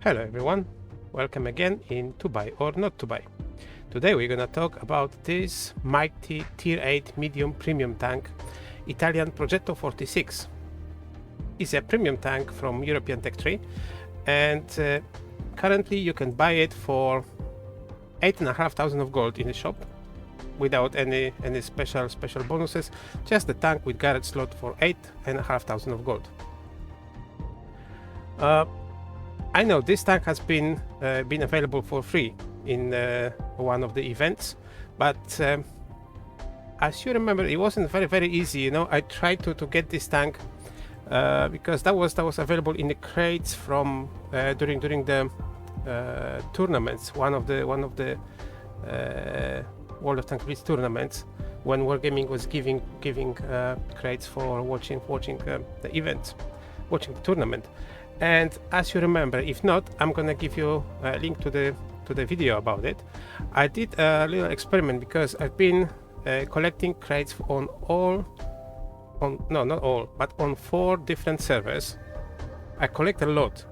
Hello everyone, welcome again in To Buy or Not to Buy. Today we're gonna talk about this mighty Tier 8 medium premium tank, Italian Progetto 46. It's a premium tank from European Tech Tree, and currently you can buy it for 8,500 of gold in the shop without any special bonuses, just the tank with garage slot for 8,500 of gold. I know this tank has been available for free in one of the events, but as you remember, it wasn't very easy. You know, I tried to get this tank because that was available in the crates from during the tournaments, one of the World of Tanks BLITZ tournaments, when Wargaming was giving crates for watching the event, watching the tournament. And as you remember, if not, I'm gonna give you a link to the video about it. I did a little experiment because I've been collecting crates on not all, but on 4 different servers. I collect a lot,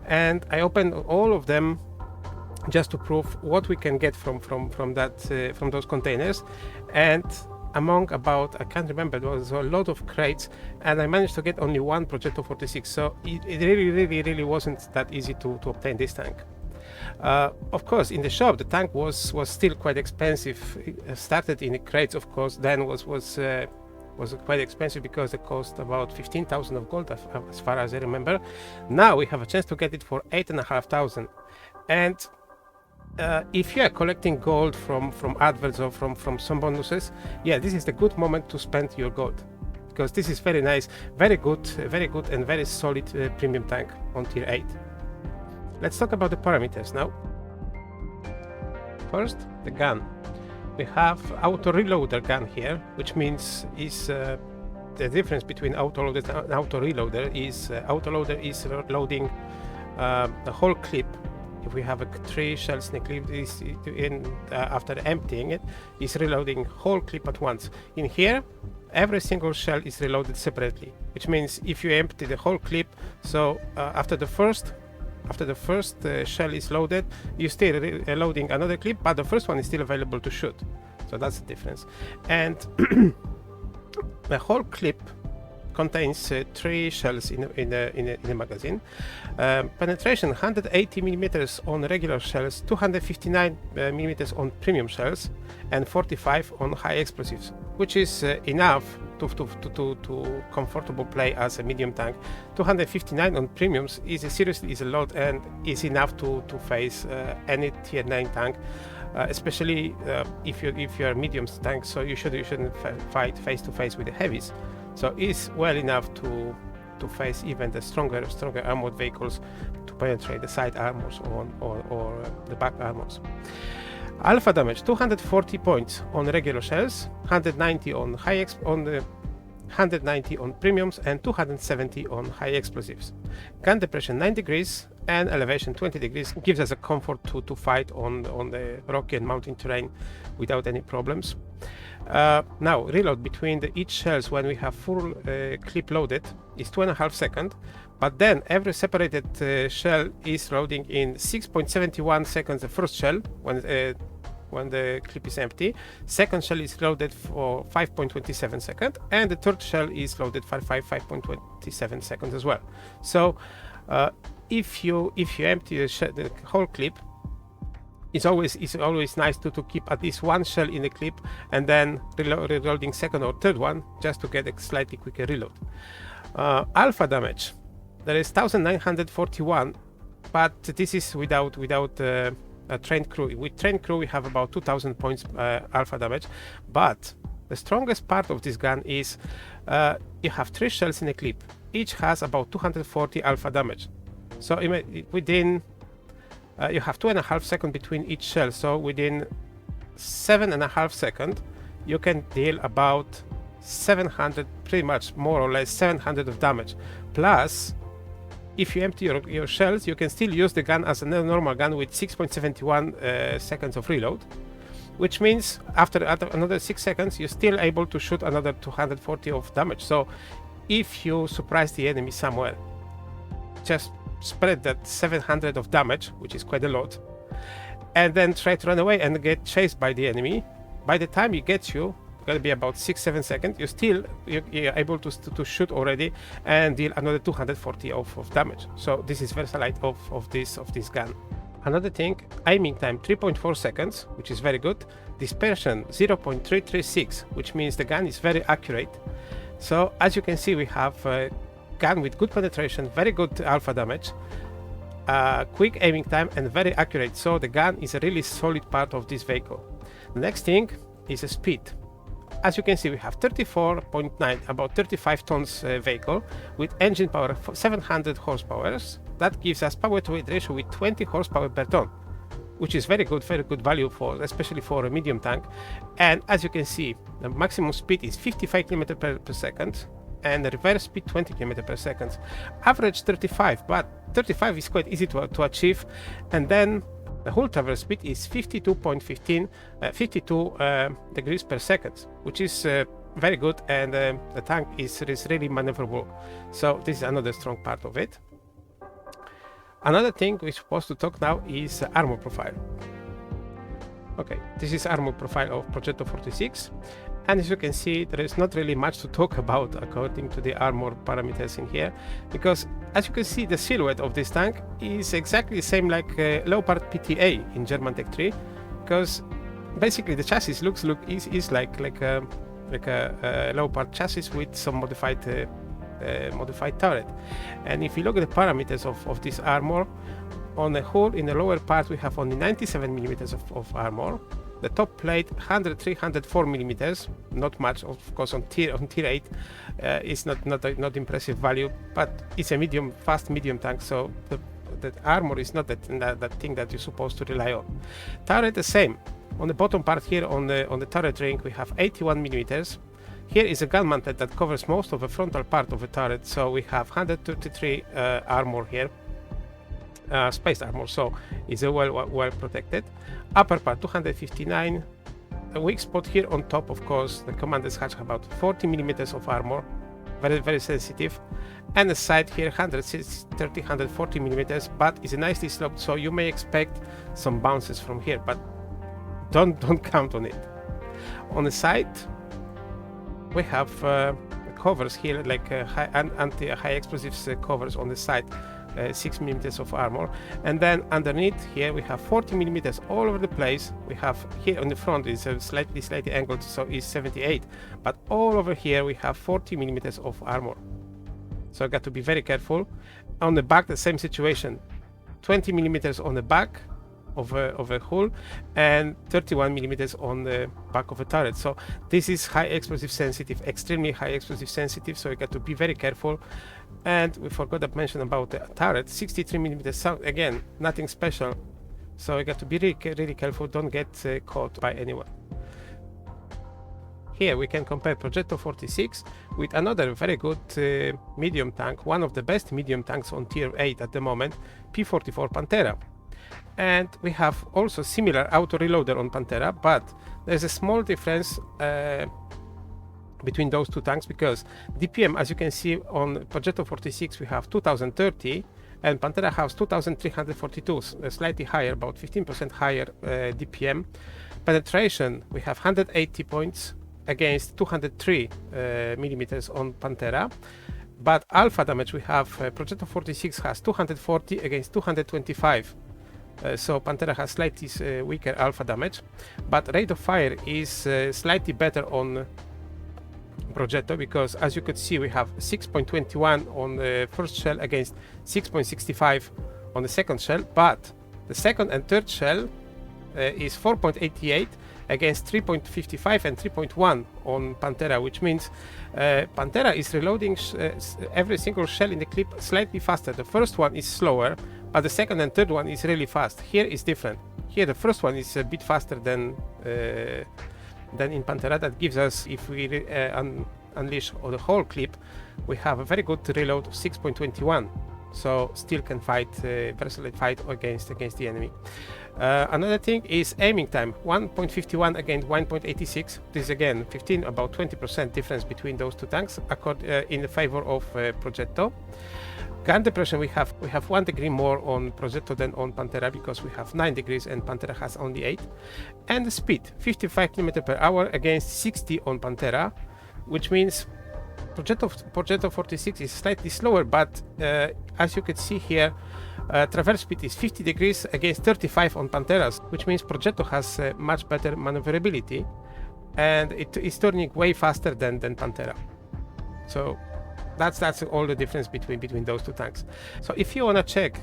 and I opened all of them just to prove what we can get from those containers. And among about, I can't remember, there was a lot of crates, and I managed to get only one Progetto 46, so it really wasn't that easy to obtain this tank. Of course, in the shop the tank was still quite expensive. It started in the crates, of course, then was quite expensive because it cost about 15,000 of gold as far as I remember. Now we have a chance to get it for 8,500, and if you are collecting gold from adverts or from some bonuses, yeah, this is the good moment to spend your gold, because this is very nice, very good and very solid premium tank on tier 8. Let's talk about the parameters now. First, the gun. We have auto reloader gun here, which means is the difference between auto loader and auto reloader is auto loader is loading the whole clip. If we have 3 shells in a clip, after emptying it, is reloading whole clip at once. In here, every single shell is reloaded separately, which means if you empty the whole clip, so after the first shell is loaded, you still loading another clip, but the first one is still available to shoot. So that's the difference. And the whole clip contains 3 shells in the magazine. Penetration 180 millimeters on regular shells, 259 millimeters on premium shells, and 45 on high explosives, which is enough to comfortable play as a medium tank. 259 on premiums is a lot, and is enough to face any tier 9 tank, especially if you're a medium tank, so you shouldn't fight face to face with the heavies. So it's well enough to face even the stronger armored vehicles, to penetrate the side armors or the back armors. Alpha damage 240 points on regular shells, 190 on 190 on premiums, and 270 on high explosives. Gun depression 9 degrees and elevation 20 degrees gives us a comfort to fight on the rocky and mountain terrain without any problems. Now, reload between each shells when we have full clip loaded is 2.5 seconds, but then every separated shell is loading in 6.71 seconds. The first shell when the clip is empty, second shell is loaded for 5.27 seconds, and the third shell is loaded for 5.27 seconds as well. So if you empty the whole clip, it's always nice to keep at least one shell in the clip, and then reloading second or third one just to get a slightly quicker reload. Alpha damage, there is 1941, but this is without a trained crew. With trained crew we have about 2000 points alpha damage, but the strongest part of this gun is you have 3 shells in a clip, each has about 240 alpha damage. So within you have 2.5 seconds between each shell, so within 7.5 seconds you can deal about 700, pretty much more or less 700 of damage. Plus, if you empty your shells, you can still use the gun as a normal gun with 6.71 seconds of reload, which means after another 6 seconds you're still able to shoot another 240 of damage. So if you surprise the enemy somewhere, just spread that 700 of damage, which is quite a lot, and then try to run away and get chased by the enemy. By the time he gets you, gonna be about 6-7 seconds. You're able to shoot already and deal another 240 of damage. So this is versatile of this gun. Another thing, aiming time 3.4 seconds, which is very good. Dispersion 0.336, which means the gun is very accurate. So as you can see, we have a gun with good penetration, very good alpha damage, quick aiming time, and very accurate. So the gun is a really solid part of this vehicle. The next thing is a speed. As you can see, we have 34.9, about 35 tons vehicle with engine power of 700 horsepower. That gives us power to weight ratio with 20 horsepower per ton, which is very good value for, especially for a medium tank. And as you can see, the maximum speed is 55 km per second, and the reverse speed 20 km per second. Average 35, but 35 is quite easy to achieve. And then the whole traverse speed is 52 degrees per second, which is very good, and the tank is really maneuverable. So this is another strong part of it. Another thing we're supposed to talk now is armor profile. Okay, this is armor profile of Progetto 46, and as you can see, there is not really much to talk about according to the armor parameters in here, because as you can see, the silhouette of this tank is exactly the same like Leopard PTA in German Tech 3, because basically the chassis is like a Leopard chassis with some modified turret. And if you look at the parameters of this armor, on the whole, in the lower part we have only 97 millimeters of armor. The top plate 104 millimeters, not much, of course. On tier 8 is not impressive value, but it's a fast medium tank, so the armor is not that thing that you're supposed to rely on. Turret the same. On the bottom part here, on the turret ring, we have 81 millimeters. Here is a gun mounted that covers most of the frontal part of the turret, so we have 133 armor here. Space armor, so it's well protected. Upper part 259. A weak spot here on top, of course, the commander's hatch, about 40 millimeters of armor, very sensitive. And the side here 140 millimeters, but it's nicely sloped, so you may expect some bounces from here, but don't count on it. On the side we have covers here, like anti-high explosives covers on the side. 6 millimeters of armor, and then underneath here we have 40 millimeters all over the place. We have here on the front is slightly angled, so is 78, but all over here we have 40 millimeters of armor, so I got to be very careful. On the back, the same situation, 20 millimeters on the back of a hull and 31 millimeters on the back of a turret. So this is high explosive sensitive, extremely high explosive sensitive, so you got to be very careful. And we forgot to mention about the turret, 63 millimeters sound, again, nothing special, so you got to be really careful, don't get caught by anyone. Here we can compare Progetto 46 with another very good medium tank, one of the best medium tanks on tier 8 at the moment, P44 Pantera. And we have also similar auto reloader on Pantera, but there's a small difference between those two tanks, because DPM, as you can see on Progetto 46, we have 2030, and Pantera has 2342, slightly higher, about 15% higher DPM. Penetration, we have 180 points against 203 millimeters on Pantera. But alpha damage, we have Progetto 46 has 240 against 225. So Pantera has slightly weaker alpha damage, but rate of fire is slightly better on Progetto, because as you could see, we have 6.21 on the first shell against 6.65 on the second shell, but the second and third shell is 4.88 against 3.55 and 3.1 on Pantera, which means Pantera is reloading every single shell in the clip slightly faster. The first one is slower, but the second and third one is really fast. Here is different. Here the first one is a bit faster than in Pantera. That gives us, if we unleash the whole clip, we have a very good reload of 6.21. So still can fight, versatile fight against the enemy. Another thing is aiming time, 1.51 against 1.86. This is again about 20% difference between those two tanks, in the favor of Progetto. Gun depression, we have 1 degree more on Progetto than on Pantera because we have 9 degrees and Pantera has only 8. And the speed, 55 km per hour against 60 on Pantera, which means Progetto 46 is slightly slower, but as you can see here, traverse speed is 50 degrees against 35 on Panteras, which means Progetto has much better maneuverability, and it is turning way faster than Pantera. So that's all the difference between those two tanks. So if you want to check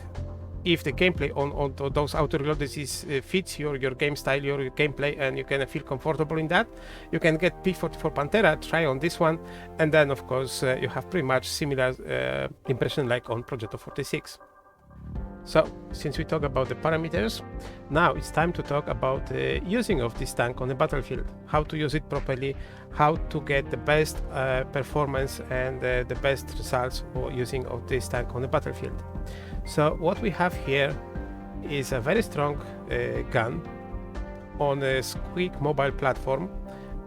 if the gameplay on those auto reloaders fits your game style, your gameplay, and you can feel comfortable in that, you can get P44 Pantera, try on this one, and then of course you have pretty much similar impression like on Progetto 46. So, since we talk about the parameters, now it's time to talk about the using of this tank on the battlefield. How to use it properly, how to get the best performance and the best results for using of this tank on the battlefield. So, what we have here is a very strong gun on a quick mobile platform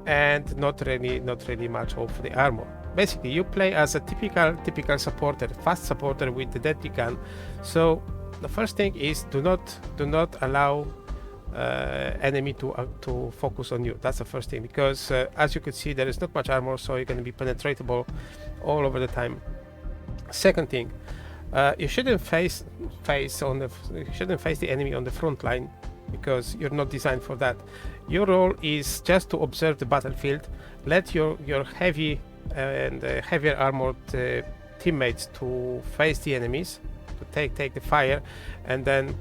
and not really much of the armor. Basically, you play as a typical supporter, fast supporter with the deadly gun. So the first thing is do not allow enemy to focus on you. That's the first thing, because as you can see, there is not much armor, so you're going to be penetratable all over the time. Second thing, you shouldn't face the enemy on the front line, because you're not designed for that. Your role is just to observe the battlefield, let your heavy and heavier armored teammates to face the enemies, to take the fire, and then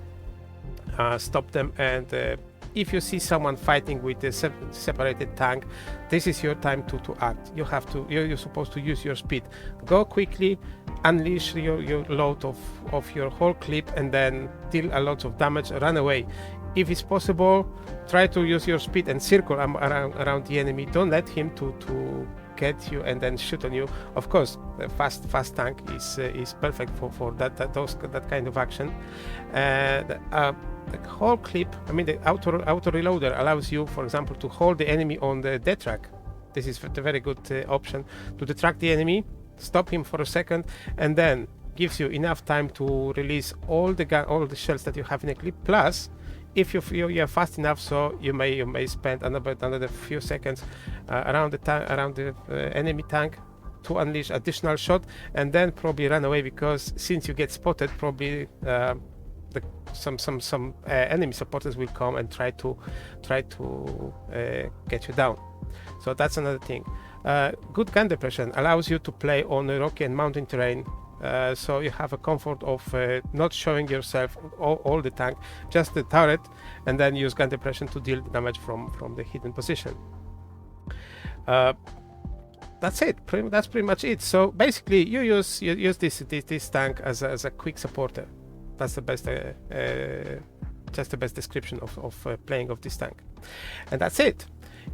stop them. And if you see someone fighting with a separated tank, this is your time to act. You're supposed to use your speed. Go quickly, unleash your load of your whole clip, and then deal a lot of damage. Run away. If it's possible, try to use your speed and circle around the enemy. Don't let him to get you and then shoot on you. Of course, a fast tank is perfect for that kind of action. The whole clip, I mean, the auto reloader allows you, for example, to hold the enemy on the dead track. This is a very good option to detract the enemy, stop him for a second, and then gives you enough time to release all the shells that you have in a clip. Plus, if you're fast enough, so you may spend another few seconds around the enemy tank to unleash additional shot, and then probably run away, because since you get spotted, probably some enemy supporters will come and try to get you down. So that's another thing. Good gun depression allows you to play on a rocky and mountain terrain. So you have a comfort of not showing yourself all the tank, just the turret, and then use gun depression to deal damage from the hidden position. That's it. That's pretty much it. So basically, you use this tank as a quick supporter. That's the best, just the best description of playing of this tank, and that's it.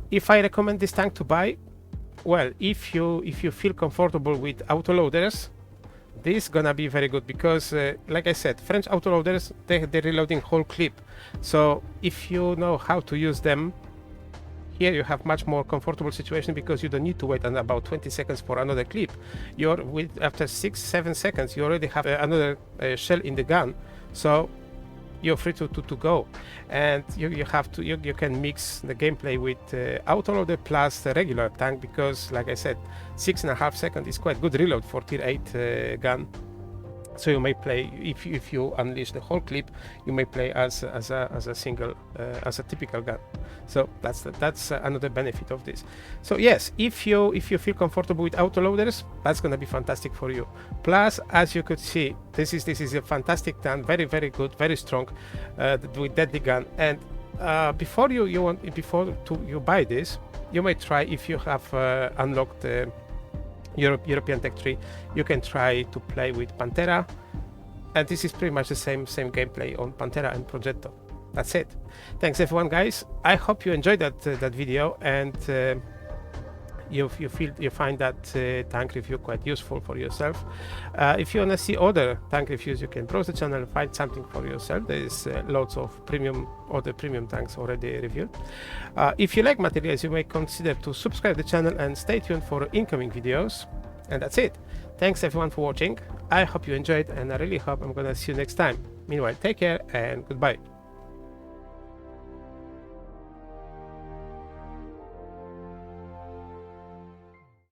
If I recommend this tank to buy, well, if you feel comfortable with autoloaders, this is gonna be very good, because like I said, French autoloaders, they're reloading whole clip. So if you know how to use them, here you have much more comfortable situation, because you don't need to wait about 20 seconds for another clip. After 6-7 seconds, you already have another shell in the gun, so you're free to go. And you can mix the gameplay with autoloader plus the regular tank, because like I said, 6.5 seconds is quite good reload for tier 8 gun. So you may play, if you unleash the whole clip, you may play as a single, as a typical gun. So that's another benefit of this. So yes, if you feel comfortable with autoloaders, that's gonna be fantastic for you. Plus, as you could see, this is a fantastic gun, very good, very strong, with deadly gun. And before you buy this, you may try, if you have unlocked European Tech 3, you can try to play with Pantera, and this is pretty much the same gameplay on Pantera and Progetto. That's it. Thanks everyone, guys. I hope you enjoyed that video, and you find that tank review quite useful for yourself. If you want to see other tank reviews, you can browse the channel and find something for yourself. There is lots of other premium tanks already reviewed. If you like materials, you may consider to subscribe to the channel and stay tuned for incoming videos. And that's it. Thanks everyone for watching. I hope you enjoyed, and I really hope I'm gonna see you next time. Meanwhile, take care and goodbye.